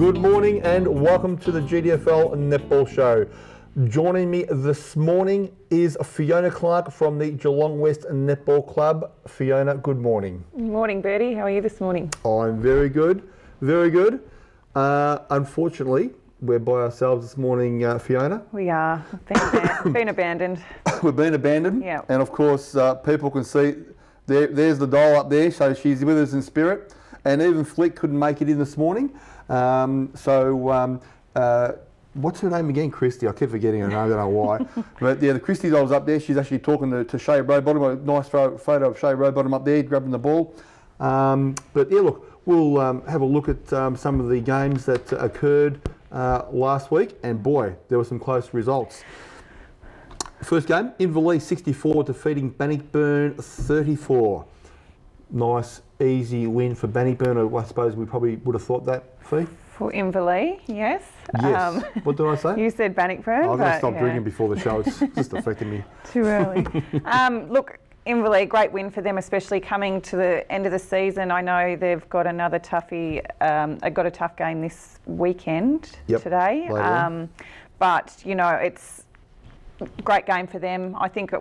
Good morning and welcome to the GDFL Netball Show. Joining me this morning is Fiona Clark from the Geelong West Netball Club. Fiona, good morning. Good morning, Bertie. How are you this morning? I'm very good, very good. Unfortunately, we're by ourselves this morning, Fiona. We are. Been abandoned. We've been abandoned. Yeah. And of course, people can see there's the doll up there, so she's with us in spirit. And even Flick couldn't make it in this morning. What's her name again? Christy. I keep forgetting her name, I don't know why. But yeah, the Christy doll's up there. She's actually talking to Shay Rowbottom. A nice photo of Shay Rowbottom up there, grabbing the ball. But yeah, look, we'll have a look at some of the games that occurred last week. And boy, there were some close results. First game, Inverleigh 64 defeating Bannockburn 34. Nice, easy win for Bannockburn. I suppose we probably would have thought that, Fee? For Inverleigh, yes. Yes. What did I say? You said Bannockburn. I'm going to stop drinking before the show. It's just affecting me. Too early. Look, Inverleigh, great win for them, especially coming to the end of the season. I know they've got another toughie. Got a tough game this weekend today. But, you know, it's a great game for them. I think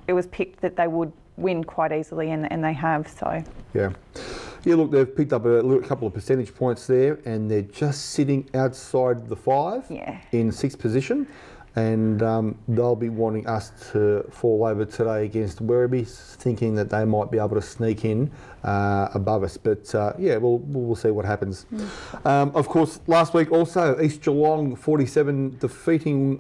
it was picked that they would win quite easily, and they have, so. Yeah, look, they've picked up a couple of percentage points there, and they're just sitting outside the 5 in 6th position, and they'll be wanting us to fall over today against Werribee, thinking that they might be able to sneak in above us. But yeah, we'll see what happens. Of course, last week also, East Geelong 47 defeating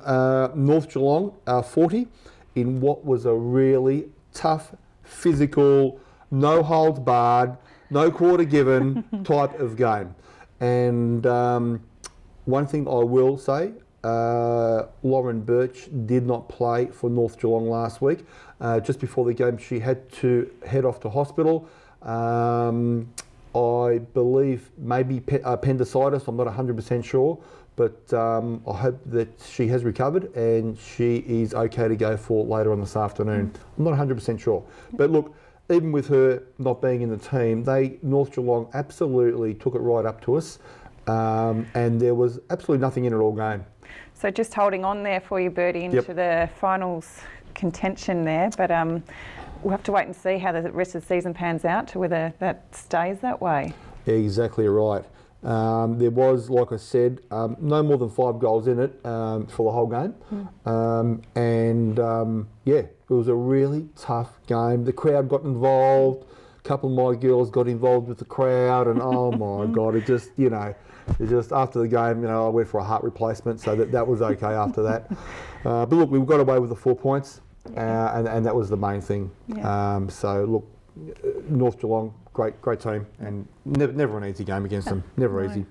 North Geelong 40 in what was a really tough, physical, no holds barred, no quarter given type of game. And one thing I will say, Lauren Birch did not play for North Geelong last week. Just before the game, she had to head off to hospital. I believe maybe appendicitis, I'm not 100% sure. But I hope that she has recovered and she is okay to go for later on this afternoon. I'm not 100% sure. But look, even with her not being in the team, North Geelong absolutely took it right up to us, and there was absolutely nothing in it all game. So just holding on there for you, Bertie, into the finals contention there. But we'll have to wait and see how the rest of the season pans out to whether that stays that way. Exactly right. There was, like I said, no more than 5 goals in it for the whole game. Yeah, it was a really tough game. The crowd got involved. A couple of my girls got involved with the crowd, and oh my God, it just, you know, after the game, you know, I went for a heart replacement, so that was okay after that. But look, we got away with the 4 points, and that was the main thing. So look, North Geelong, great team, and never an easy game against them. Never easy.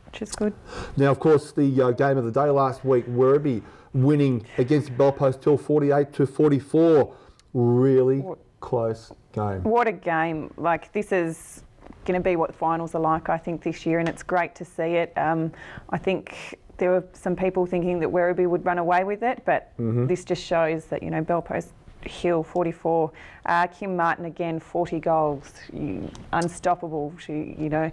Which is good. Now, of course, the game of the day last week, Werribee winning against Bellpost Hill 48-44. Really close game. What a game. Like, this is going to be what the finals are like, I think, this year, and it's great to see it. I think there were some people thinking that Werribee would run away with it, but this just shows that, you know, Bellpost Hill 44, Kim Martin again 40 goals, unstoppable. She, you know,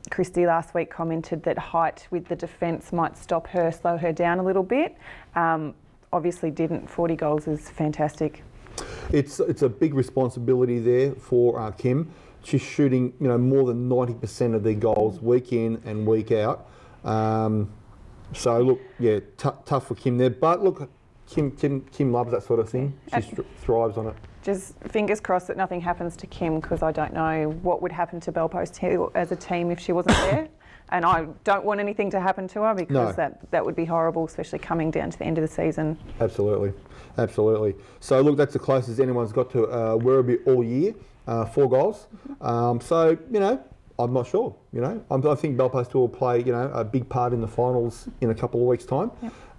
Christy last week commented that height with the defence might stop her, slow her down a little bit. Obviously didn't. 40 goals is fantastic. It's a big responsibility there for Kim. She's shooting, you know, more than 90% of their goals week in and week out. So look, yeah, tough for Kim there. But look, Kim loves that sort of thing. She thrives on it. Just fingers crossed that nothing happens to Kim, because I don't know what would happen to Bellpost Hill as a team if she wasn't there. And I don't want anything to happen to her, because that would be horrible, especially coming down to the end of the season. Absolutely, absolutely. So look, that's the closest anyone's got to Werribee all year, 4 goals. So, you know, I'm not sure, you know. I think Bellpost will play, you know, a big part in the finals in a couple of weeks' time.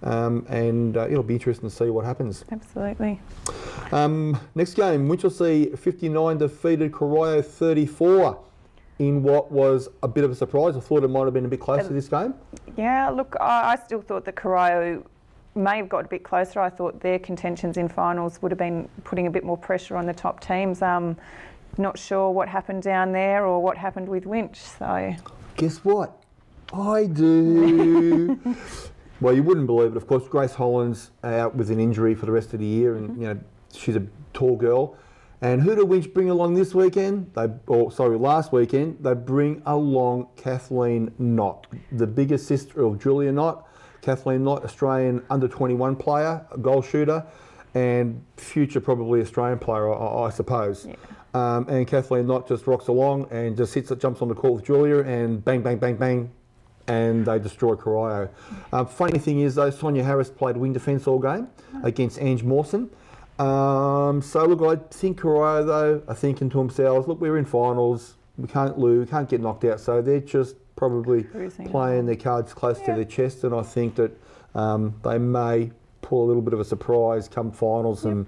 And it'll be interesting to see what happens. Absolutely. Next game, Winchelsea 59 defeated Corio 34 in what was a bit of a surprise. I thought it might have been a bit closer to this game. Yeah, look, I still thought that Corio may have got a bit closer. I thought their contentions in finals would have been putting a bit more pressure on the top teams. Not sure what happened down there or what happened with Winch. So guess what? I do. Well, you wouldn't believe it. Of course, Grace Holland's out with an injury for the rest of the year, and you know she's a tall girl. And who do Winch bring along this weekend? Last weekend, they bring along Kathleen Knott, the bigger sister of Julia Knott. Kathleen Knott, Australian under-21 player, a goal shooter, and future probably Australian player, I suppose. Yeah. And Kathleen Knott just rocks along and just jumps on the court with Julia, and bang, bang, bang, bang, and they destroy Corio. Funny thing is, though, Sonia Harris played wing defence all game against Ange Mawson. So look, I think Corio though are thinking to themselves, look, we're in finals, we can't lose, we can't get knocked out, so they're just probably playing their cards close to their chest, and I think that they may pull a little bit of a surprise come finals and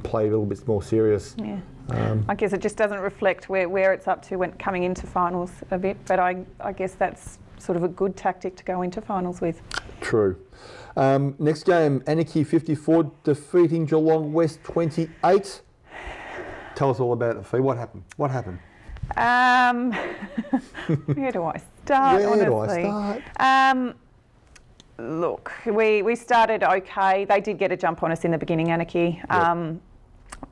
play a little bit more serious. Yeah. I guess it just doesn't reflect where it's up to when coming into finals a bit, but I guess that's sort of a good tactic to go into finals with. True. Next game, Anarchy 54 defeating Geelong West 28. Tell us all about it, Fee. What happened? What happened? Where do I start, honestly? Look, we started okay. They did get a jump on us in the beginning, Anarchy. Yep.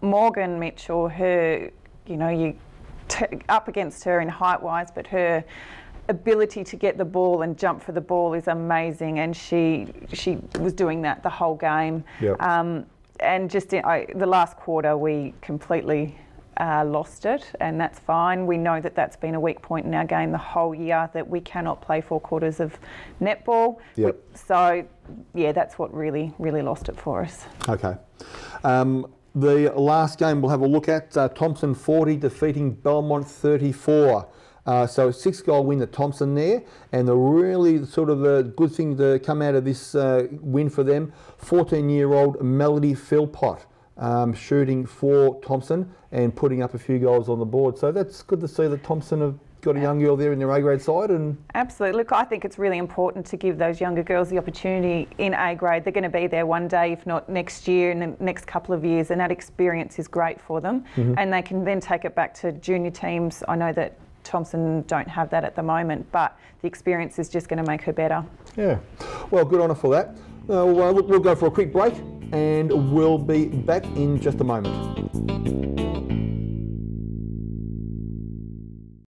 Morgan Mitchell, her, you know, you up against her in height-wise, but her ability to get the ball and jump for the ball is amazing, and she was doing that the whole game. Yep. And just in the last quarter, we completely lost it, and that's fine. We know that that's been a weak point in our game the whole year, that we cannot play 4 quarters of netball. Yep. So, yeah, that's what really lost it for us. Okay. The last game we'll have a look at, Thompson 40 defeating Belmont 34. So a 6-goal win at Thompson there, and the really sort of a good thing to come out of this win for them, 14-year-old Melody Philpott shooting for Thompson and putting up a few goals on the board. So that's good to see that Thompson have got a young girl there in their A-grade side. And absolutely. Look, I think it's really important to give those younger girls the opportunity in A-grade. They're going to be there one day, if not next year, in the next couple of years, and that experience is great for them. And they can then take it back to junior teams. I know that Thompson don't have that at the moment, but the experience is just going to make her better. Yeah, well, good on her for that. We'll go for a quick break, and we'll be back in just a moment.